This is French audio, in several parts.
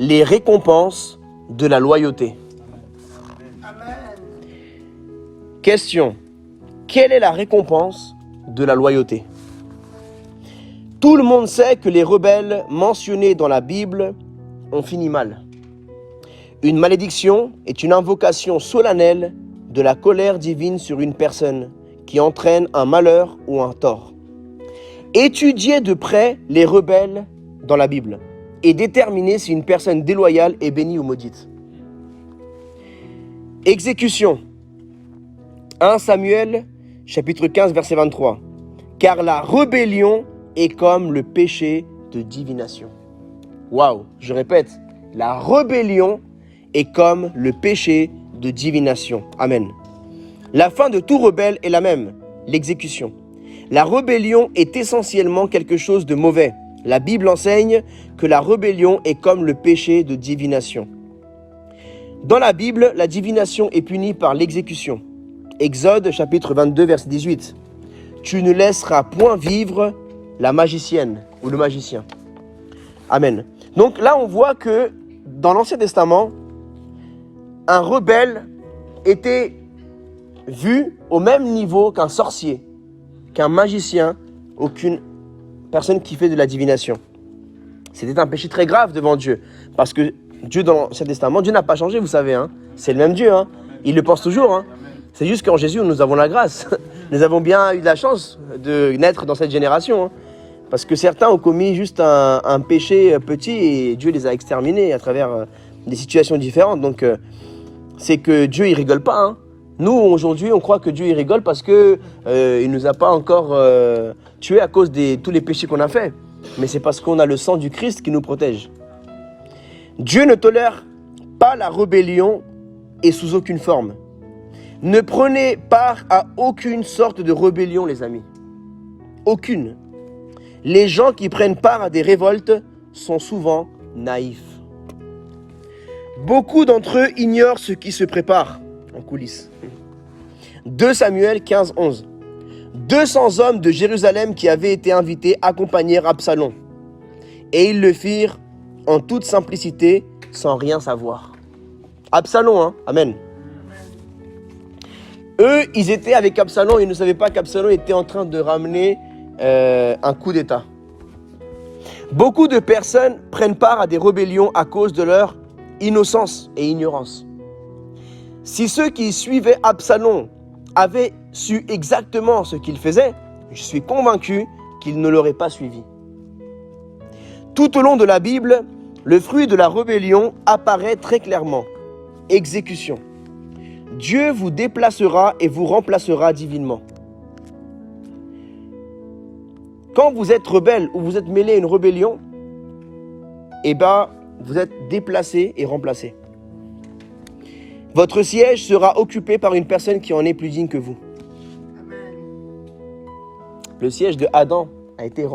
les récompenses de la loyauté. Amen. Question. Quelle est la récompense de la loyauté? Tout le monde sait que les rebelles mentionnés dans la Bible ont fini mal. Une malédiction est une invocation solennelle de la colère divine sur une personne qui entraîne un malheur ou un tort. Étudiez de près les rebelles dans la Bible et déterminez si une personne déloyale est bénie ou maudite. Exécution. 1 Samuel, chapitre 15, verset 23. Car la rébellion est comme le péché de divination. Waouh, je répète, la rébellion est comme le péché de divination. Amen. La fin de tout rebelle est la même, l'exécution. La rébellion est essentiellement quelque chose de mauvais. La Bible enseigne que la rébellion est comme le péché de divination. Dans la Bible, la divination est punie par l'exécution. Exode chapitre 22, verset 18. Tu ne laisseras point vivre la magicienne ou le magicien. Amen. Donc là, on voit que dans l'Ancien Testament, un rebelle était vu au même niveau qu'un sorcier, qu'un magicien, aucune personne qui fait de la divination. C'était un péché très grave devant Dieu. Parce que Dieu, dans l'Ancien Testament, Dieu n'a pas changé, vous savez. C'est le même Dieu. Il le pense toujours. C'est juste qu'en Jésus, nous avons la grâce. Nous avons bien eu de la chance de naître dans cette génération. Parce que certains ont commis juste un péché petit et Dieu les a exterminés à travers des situations différentes. Donc, c'est que Dieu, il rigole pas. Nous, aujourd'hui, on croit que Dieu, il rigole parce qu'il ne nous a pas encore tués à cause de tous les péchés qu'on a faits. Mais c'est parce qu'on a le sang du Christ qui nous protège. Dieu ne tolère pas la rébellion et sous aucune forme. Ne prenez part à aucune sorte de rébellion, les amis. Aucune. Les gens qui prennent part à des révoltes sont souvent naïfs. Beaucoup d'entre eux ignorent ce qui se prépare en coulisses. 2 Samuel 15, 11. 200 hommes de Jérusalem qui avaient été invités accompagnèrent Absalom. Et ils le firent en toute simplicité, sans rien savoir. Absalom, Amen. Eux, ils étaient avec Absalom, ils ne savaient pas qu'Absalom était en train de ramener un coup d'État. Beaucoup de personnes prennent part à des rébellions à cause de leur innocence et ignorance. Si ceux qui suivaient Absalom avaient su exactement ce qu'il faisait, je suis convaincu qu'ils ne l'auraient pas suivi. Tout au long de la Bible, le fruit de la rébellion apparaît très clairement. Exécution. Dieu vous déplacera et vous remplacera divinement. Quand vous êtes rebelle ou vous êtes mêlé à une rébellion, vous êtes déplacé et remplacé. Votre siège sera occupé par une personne qui en est plus digne que vous. Amen. Le siège de Adam a été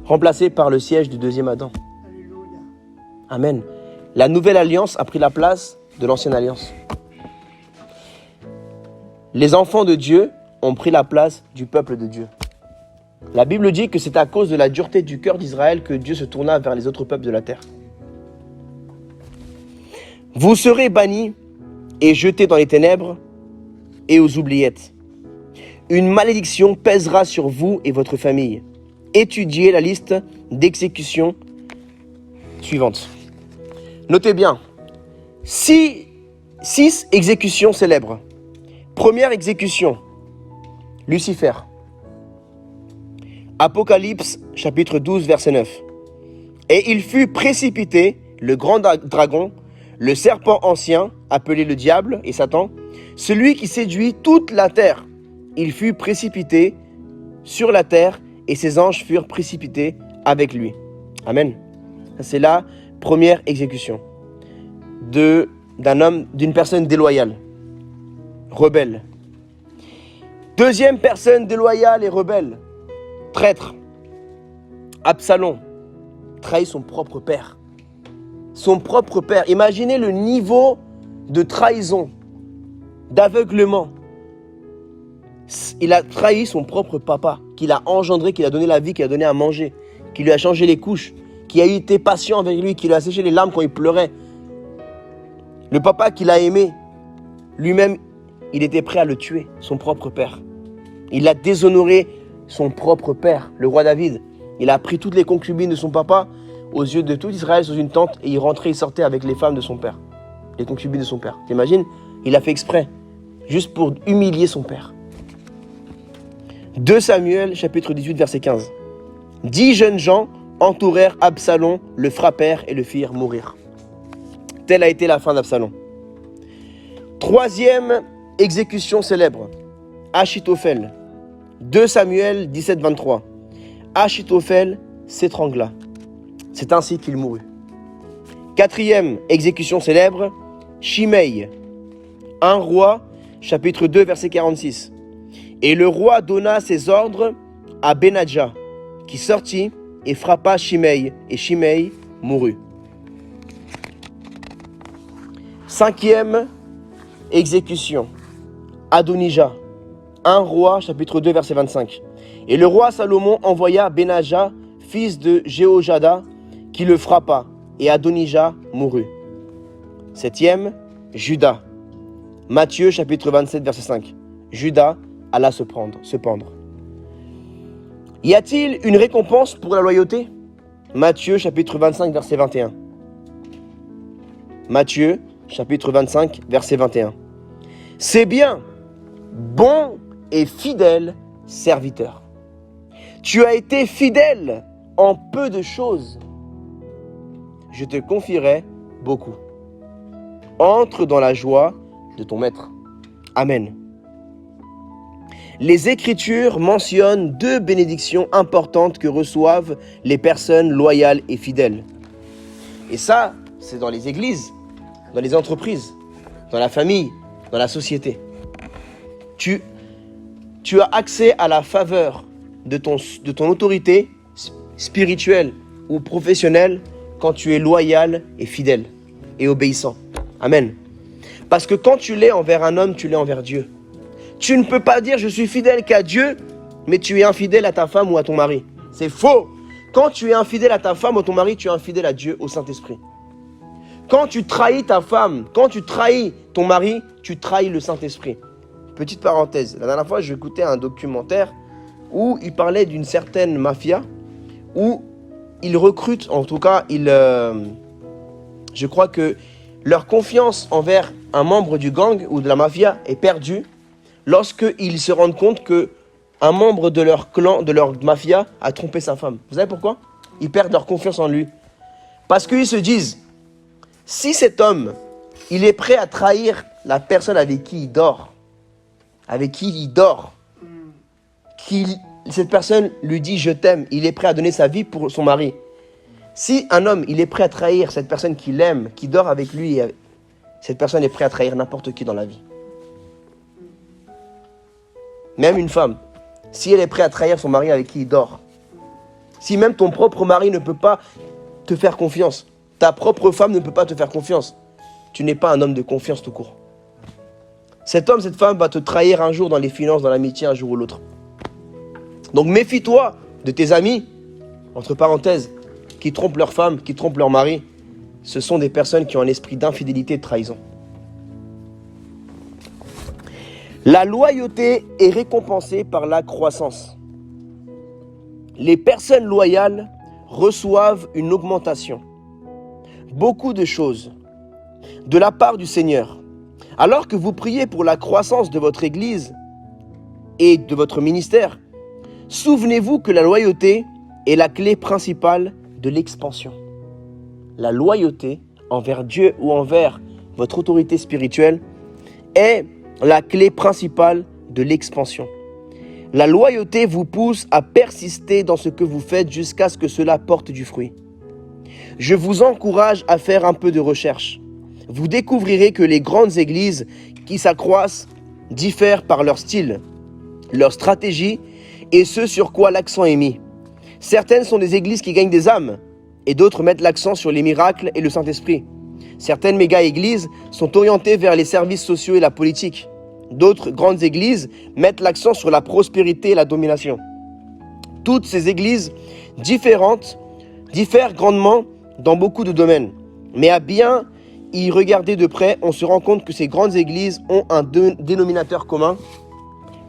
remplacé par le siège du deuxième Adam. Alléluia. Amen. La nouvelle alliance a pris la place de l'ancienne alliance. Les enfants de Dieu ont pris la place du peuple de Dieu. La Bible dit que c'est à cause de la dureté du cœur d'Israël que Dieu se tourna vers les autres peuples de la terre. Vous serez bannis et jetés dans les ténèbres et aux oubliettes. Une malédiction pèsera sur vous et votre famille. Étudiez la liste d'exécutions suivantes. Notez bien, 6 exécutions célèbres. Première exécution, Lucifer. Apocalypse, chapitre 12, verset 9. Et il fut précipité, le grand dragon, le serpent ancien, appelé le diable et Satan, celui qui séduit toute la terre. Il fut précipité sur la terre et ses anges furent précipités avec lui. Amen. C'est la première exécution d'une personne déloyale, rebelle. Deuxième personne déloyale et rebelle, traître. Absalom trahit son propre père. Son propre père. Imaginez le niveau de trahison, d'aveuglement. Il a trahi son propre papa, qui l'a engendré, qui lui a donné la vie, qui lui a donné à manger, qui lui a changé les couches, qui a été patient avec lui, qui lui a séché les larmes quand il pleurait. Le papa qui l'a aimé, lui-même, il était prêt à le tuer, son propre père. Il a déshonoré son propre père, le roi David. Il a pris toutes les concubines de son papa aux yeux de tout Israël sous une tente et il rentrait, il sortait avec les femmes de son père, les concubines de son père. T'imagines? Il a fait exprès, juste pour humilier son père. 2 Samuel, chapitre 18, verset 15. 10 jeunes gens entourèrent Absalom, le frappèrent et le firent mourir. Telle a été la fin d'Absalom. 3e exécution célèbre, Achitophel. 2 Samuel 17, 23. Achitophel s'étrangla. C'est ainsi qu'il mourut. 4e exécution célèbre, Shimei. 1 Roi, chapitre 2, verset 46. Et le roi donna ses ordres à Benadja, qui sortit et frappa Shimei, et Shimei mourut. 5e exécution, Adonijah. 1 Roi, chapitre 2, verset 25. Et le roi Salomon envoya Benadja, fils de Jéhojada, qui le frappa, et Adonijah mourut. 7e, Juda. Matthieu, chapitre 27, verset 5. Juda alla se pendre. Y a-t-il une récompense pour la loyauté? Matthieu, chapitre 25, verset 21. Matthieu, chapitre 25, verset 21. C'est bien, bon et fidèle serviteur. Tu as été fidèle en peu de choses. Je te confierai beaucoup. Entre dans la joie de ton maître. Amen. Les Écritures mentionnent 2 bénédictions importantes que reçoivent les personnes loyales et fidèles. Et ça, c'est dans les églises, dans les entreprises, dans la famille, dans la société. Tu as accès à la faveur de ton autorité spirituelle ou professionnelle quand tu es loyal et fidèle et obéissant. Amen. Parce que quand tu l'es envers un homme, tu l'es envers Dieu. Tu ne peux pas dire je suis fidèle qu'à Dieu, mais tu es infidèle à ta femme ou à ton mari. C'est faux. Quand tu es infidèle à ta femme ou à ton mari, tu es infidèle à Dieu, au Saint-Esprit. Quand tu trahis ta femme, quand tu trahis ton mari, tu trahis le Saint-Esprit. Petite parenthèse, la dernière fois, j'écoutais un documentaire où il parlait d'une certaine mafia, où ils recrutent, en tout cas, je crois que leur confiance envers un membre du gang ou de la mafia est perdue lorsqu'ils se rendent compte qu'un membre de leur clan, de leur mafia, a trompé sa femme. Vous savez pourquoi? Ils perdent leur confiance en lui. Parce qu'ils se disent, si cet homme, il est prêt à trahir la personne avec qui il dort, cette personne lui dit je t'aime, il est prêt à donner sa vie pour son mari. Si un homme, il est prêt à trahir cette personne qu'il aime, qui dort avec lui, cette personne est prête à trahir n'importe qui dans la vie. Même une femme, si elle est prête à trahir son mari avec qui il dort, si même ton propre mari ne peut pas te faire confiance, ta propre femme ne peut pas te faire confiance, tu n'es pas un homme de confiance tout court. Cet homme, cette femme va te trahir un jour dans les finances, dans l'amitié, un jour ou l'autre. Donc méfie-toi de tes amis, entre parenthèses, qui trompent leur femme, qui trompent leur mari. Ce sont des personnes qui ont un esprit d'infidélité et de trahison. La loyauté est récompensée par la croissance. Les personnes loyales reçoivent une augmentation. Beaucoup de choses de la part du Seigneur. Alors que vous priez pour la croissance de votre Église et de votre ministère, souvenez-vous que la loyauté est la clé principale de l'expansion. La loyauté envers Dieu ou envers votre autorité spirituelle est la clé principale de l'expansion. La loyauté vous pousse à persister dans ce que vous faites jusqu'à ce que cela porte du fruit. Je vous encourage à faire un peu de recherche. Vous découvrirez que les grandes églises qui s'accroissent diffèrent par leur style, leur stratégie et ce sur quoi l'accent est mis. Certaines sont des églises qui gagnent des âmes et d'autres mettent l'accent sur les miracles et le Saint-Esprit. Certaines méga-églises sont orientées vers les services sociaux et la politique. D'autres grandes églises mettent l'accent sur la prospérité et la domination. Toutes ces églises différentes diffèrent grandement dans beaucoup de domaines. Mais à bien y regarder de près, on se rend compte que ces grandes églises ont un dénominateur commun.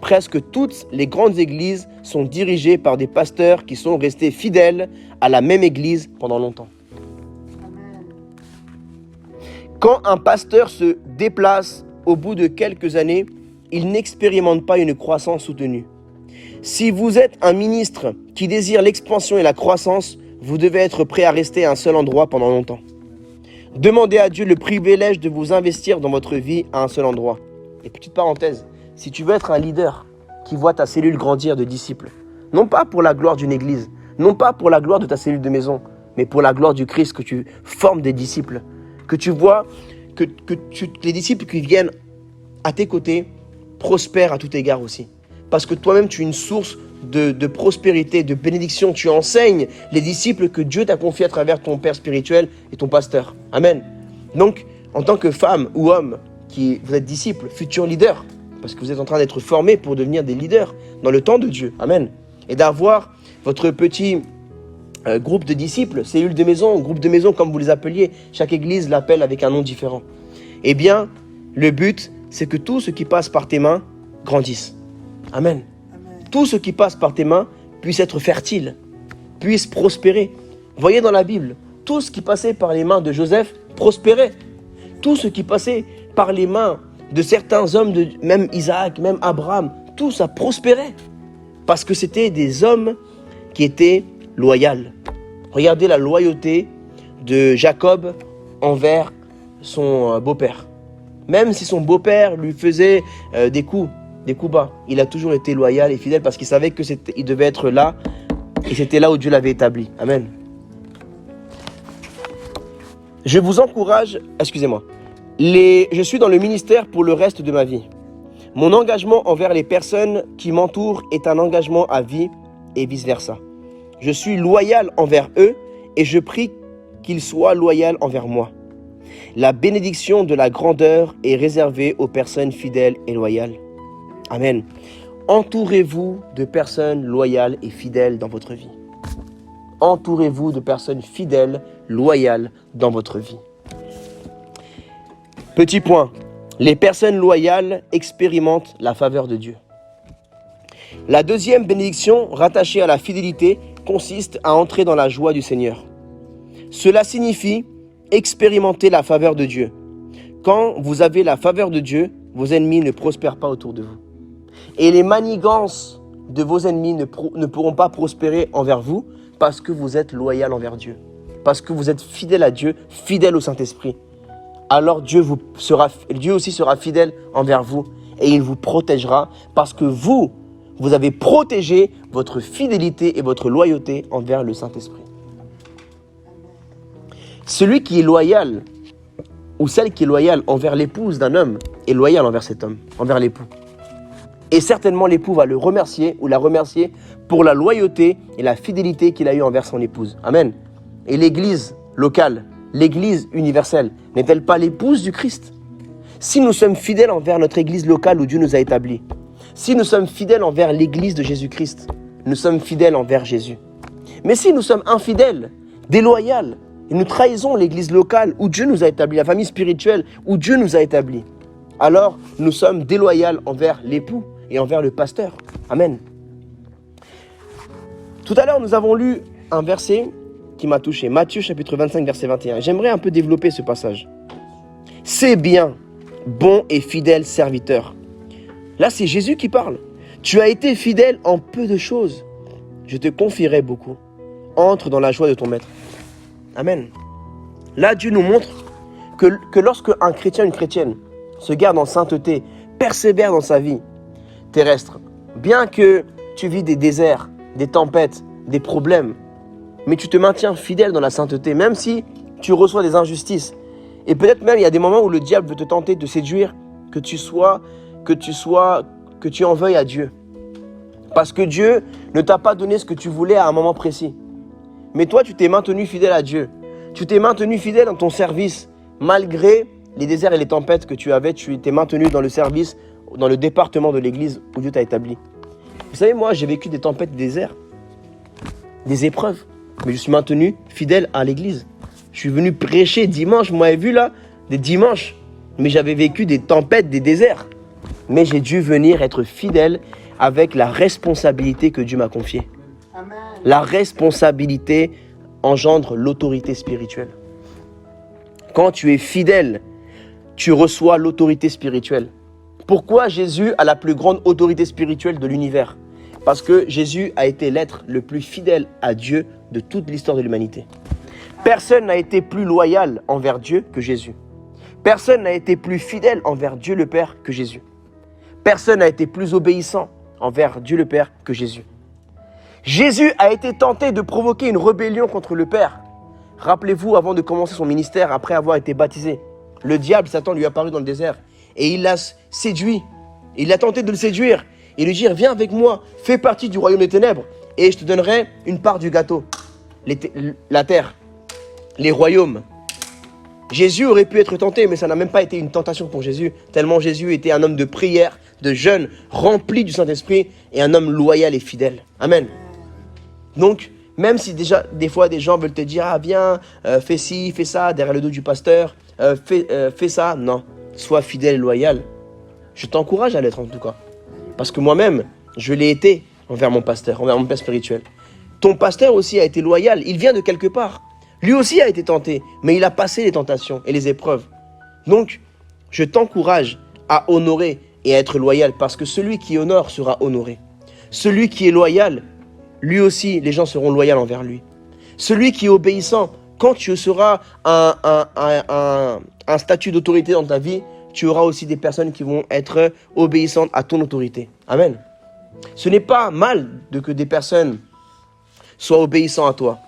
Presque toutes les grandes églises sont dirigées par des pasteurs qui sont restés fidèles à la même église pendant longtemps. Quand un pasteur se déplace au bout de quelques années, il n'expérimente pas une croissance soutenue. Si vous êtes un ministre qui désire l'expansion et la croissance, vous devez être prêt à rester à un seul endroit pendant longtemps. Demandez à Dieu le privilège de vous investir dans votre vie à un seul endroit. Et petite parenthèse, si tu veux être un leader qui voit ta cellule grandir de disciples, non pas pour la gloire d'une église, non pas pour la gloire de ta cellule de maison, mais pour la gloire du Christ, que tu formes des disciples, que tu vois que les disciples qui viennent à tes côtés prospèrent à tout égard aussi. Parce que toi-même, tu es une source de prospérité, de bénédiction. Tu enseignes les disciples que Dieu t'a confiés à travers ton père spirituel et ton pasteur. Amen. Donc, en tant que femme ou homme, vous êtes disciple, futur leader, parce que vous êtes en train d'être formés pour devenir des leaders dans le temps de Dieu. Amen. Et d'avoir votre petit groupe de disciples, cellule de maison, groupe de maison comme vous les appeliez. Chaque église l'appelle avec un nom différent. Eh bien, le but, c'est que tout ce qui passe par tes mains grandisse. Amen. Tout ce qui passe par tes mains puisse être fertile, puisse prospérer. Voyez dans la Bible, tout ce qui passait par les mains de Joseph prospérait. Tout ce qui passait par les mains de certains hommes, même Isaac, même Abraham, tout ça prospérait. Parce que c'était des hommes qui étaient loyaux. Regardez la loyauté de Jacob envers son beau-père. Même si son beau-père lui faisait des coups bas, il a toujours été loyal et fidèle parce qu'il savait qu'il devait être là et c'était là où Dieu l'avait établi. Amen. Je vous encourage, je suis dans le ministère pour le reste de ma vie. Mon engagement envers les personnes qui m'entourent est un engagement à vie et vice-versa. Je suis loyal envers eux et je prie qu'ils soient loyaux envers moi. La bénédiction de la grandeur est réservée aux personnes fidèles et loyales. Amen. Entourez-vous de personnes loyales et fidèles dans votre vie. Entourez-vous de personnes fidèles, loyales dans votre vie. Petit point. Les personnes loyales expérimentent la faveur de Dieu. La deuxième bénédiction rattachée à la fidélité consiste à entrer dans la joie du Seigneur. Cela signifie expérimenter la faveur de Dieu. Quand vous avez la faveur de Dieu, vos ennemis ne prospèrent pas autour de vous. Et les manigances de vos ennemis ne pourront pas prospérer envers vous parce que vous êtes loyal envers Dieu. Parce que vous êtes fidèle à Dieu, fidèle au Saint-Esprit. Alors Dieu aussi sera fidèle envers vous et il vous protégera parce que vous avez protégé votre fidélité et votre loyauté envers le Saint-Esprit. Celui qui est loyal, ou celle qui est loyale envers l'épouse d'un homme, est loyale envers cet homme, envers l'époux. Et certainement l'époux va le remercier ou la remercier pour la loyauté et la fidélité qu'il a eue envers son épouse. Amen. Et l'église locale, l'église universelle, n'est-elle pas l'épouse du Christ? Si nous sommes fidèles envers notre église locale où Dieu nous a établis, si nous sommes fidèles envers l'église de Jésus-Christ, nous sommes fidèles envers Jésus. Mais si nous sommes infidèles, déloyaux, et nous trahissons l'église locale où Dieu nous a établis, la famille spirituelle où Dieu nous a établis, alors nous sommes déloyaux envers l'époux et envers le pasteur. Amen. Tout à l'heure, nous avons lu un verset qui m'a touché. Matthieu chapitre 25, verset 21. J'aimerais un peu développer ce passage. C'est bien, bon et fidèle serviteur. Là, c'est Jésus qui parle. Tu as été fidèle en peu de choses. Je te confierai beaucoup. Entre dans la joie de ton maître. Amen. Là, Dieu nous montre que lorsque un chrétien, une chrétienne se garde en sainteté, persévère dans sa vie terrestre, bien que tu vis des déserts, des tempêtes, des problèmes, mais tu te maintiens fidèle dans la sainteté, même si tu reçois des injustices. Et peut-être même il y a des moments où le diable veut te tenter de séduire, que tu en veuilles à Dieu. Parce que Dieu ne t'a pas donné ce que tu voulais à un moment précis. Mais toi, tu t'es maintenu fidèle à Dieu. Tu t'es maintenu fidèle dans ton service. Malgré les déserts et les tempêtes que tu avais, tu t'es maintenu dans le service, dans le département de l'église où Dieu t'a établi. Vous savez, moi, j'ai vécu des tempêtes, des déserts, des épreuves. mais je suis maintenu fidèle à l'église. Je suis venu prêcher dimanche, vous m'avez vu là, des dimanches. Mais j'avais vécu des tempêtes, des déserts. Mais j'ai dû venir être fidèle avec la responsabilité que Dieu m'a confiée. Amen. La responsabilité engendre l'autorité spirituelle. Quand tu es fidèle, tu reçois l'autorité spirituelle. Pourquoi Jésus a la plus grande autorité spirituelle de l'univers? Parce que Jésus a été l'être le plus fidèle à Dieu de toute l'histoire de l'humanité. Personne n'a été plus loyal envers Dieu que Jésus. Personne n'a été plus fidèle envers Dieu le Père que Jésus. Personne n'a été plus obéissant envers Dieu le Père que Jésus. Jésus a été tenté de provoquer une rébellion contre le Père. Rappelez-vous, avant de commencer son ministère, après avoir été baptisé, le diable, Satan, lui est apparu dans le désert et il l'a séduit. Il a tenté de le séduire et lui dire, viens avec moi, fais partie du royaume des ténèbres et je te donnerai une part du gâteau. La terre, les royaumes. Jésus aurait pu être tenté, mais ça n'a même pas été une tentation pour Jésus, tellement Jésus était un homme de prière, de jeûne, rempli du Saint-Esprit et un homme loyal et fidèle. Amen. Donc, même si déjà, des fois, des gens veulent te dire, ah viens, fais ci, fais ça, derrière le dos du pasteur, fais ça. Non, sois fidèle et loyal. Je t'encourage à l'être en tout cas. Parce que moi-même, je l'ai été envers mon pasteur, envers mon père spirituel. Ton pasteur aussi a été loyal, il vient de quelque part. Lui aussi a été tenté, mais il a passé les tentations et les épreuves. Donc, je t'encourage à honorer et à être loyal parce que celui qui honore sera honoré. Celui qui est loyal, lui aussi, les gens seront loyaux envers lui. Celui qui est obéissant, quand tu seras un statut d'autorité dans ta vie, tu auras aussi des personnes qui vont être obéissantes à ton autorité. Amen. Ce n'est pas mal que des personnes soient obéissantes à toi.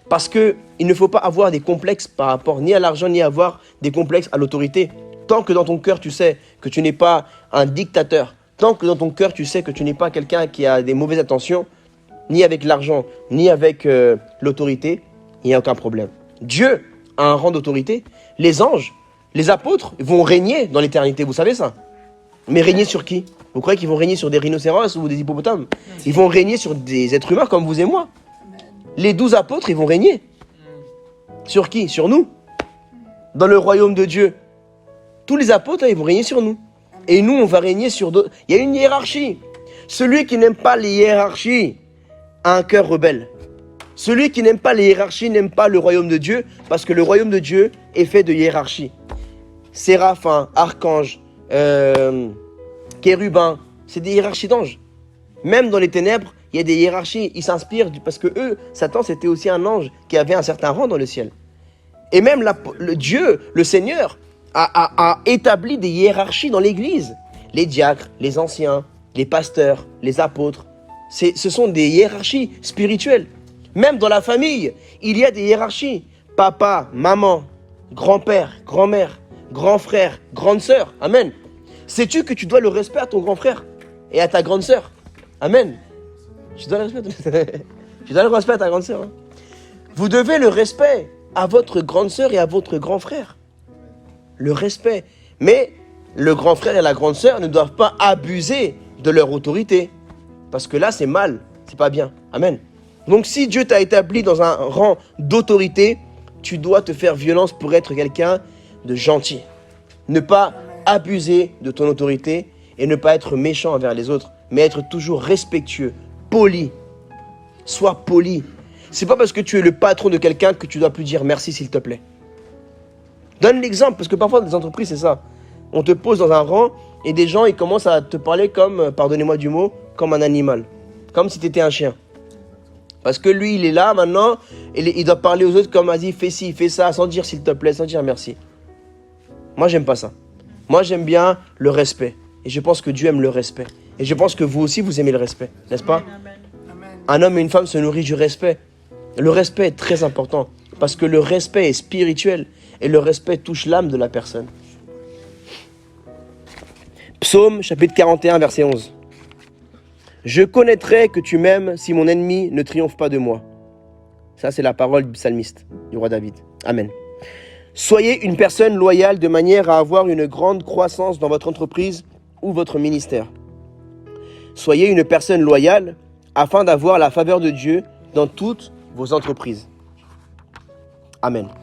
Parce qu'il ne faut pas avoir des complexes par rapport ni à l'argent, ni avoir des complexes à l'autorité. Tant que dans ton cœur, tu sais que tu n'es pas un dictateur, tant que dans ton cœur, tu sais que tu n'es pas quelqu'un qui a des mauvaises intentions, ni avec l'argent, ni avec l'autorité, il n'y a aucun problème. Dieu a un rang d'autorité. Les anges, les apôtres vont régner dans l'éternité, vous savez ça? Mais régner sur qui? Vous croyez qu'ils vont régner sur des rhinocéros ou des hippopotames? Ils vont régner sur des êtres humains comme vous et moi. Les 12 apôtres, ils vont régner. Sur qui? Sur nous. Dans le royaume de Dieu. Tous les apôtres, ils vont régner sur nous. Et nous, on va régner sur d'autres. Il y a une hiérarchie. Celui qui n'aime pas les hiérarchies a un cœur rebelle. Celui qui n'aime pas les hiérarchies n'aime pas le royaume de Dieu parce que le royaume de Dieu est fait de hiérarchies. Séraphins, archanges, chérubins, c'est des hiérarchies d'anges. Même dans les ténèbres, il y a des hiérarchies. Ils s'inspirent parce que eux, Satan, c'était aussi un ange qui avait un certain rang dans le ciel. Et même le Dieu, le Seigneur, a établi des hiérarchies dans l'Église. Les diacres, les anciens, les pasteurs, les apôtres. Ce sont des hiérarchies spirituelles. Même dans la famille, il y a des hiérarchies. Papa, maman, grand-père, grand-mère, grand frère, grande sœur. Amen. Sais-tu que tu dois le respect à ton grand frère et à ta grande sœur? Amen. Tu dois le respect à ta grande sœur. Hein. Vous devez le respect à votre grande sœur et à votre grand frère. Le respect. Mais le grand frère et la grande sœur ne doivent pas abuser de leur autorité. Parce que là, c'est mal. C'est pas bien. Amen. Donc, si Dieu t'a établi dans un rang d'autorité, tu dois te faire violence pour être quelqu'un de gentil. Ne pas abuser de ton autorité et ne pas être méchant envers les autres, mais être toujours respectueux, poli. Sois poli. C'est pas parce que tu es le patron de quelqu'un que tu dois plus dire merci s'il te plaît. Donne l'exemple, parce que parfois dans les entreprises c'est ça. On te pose dans un rang et des gens ils commencent à te parler comme, pardonnez-moi du mot, comme un animal. Comme si tu étais un chien. Parce que lui il est là maintenant, et il doit parler aux autres comme vas-y fais ci, fais ça, sans dire s'il te plaît, sans dire merci. Moi j'aime pas ça. Moi j'aime bien le respect. Et je pense que Dieu aime le respect. Et je pense que vous aussi vous aimez le respect, n'est-ce pas? Un homme et une femme se nourrissent du respect. Le respect est très important parce que le respect est spirituel et le respect touche l'âme de la personne. Psaume chapitre 41 verset 11. Je connaîtrai que tu m'aimes si mon ennemi ne triomphe pas de moi. Ça c'est la parole du psalmiste, du roi David. Amen. Soyez une personne loyale de manière à avoir une grande croissance dans votre entreprise ou votre ministère. Soyez une personne loyale afin d'avoir la faveur de Dieu dans toutes vos entreprises. Amen.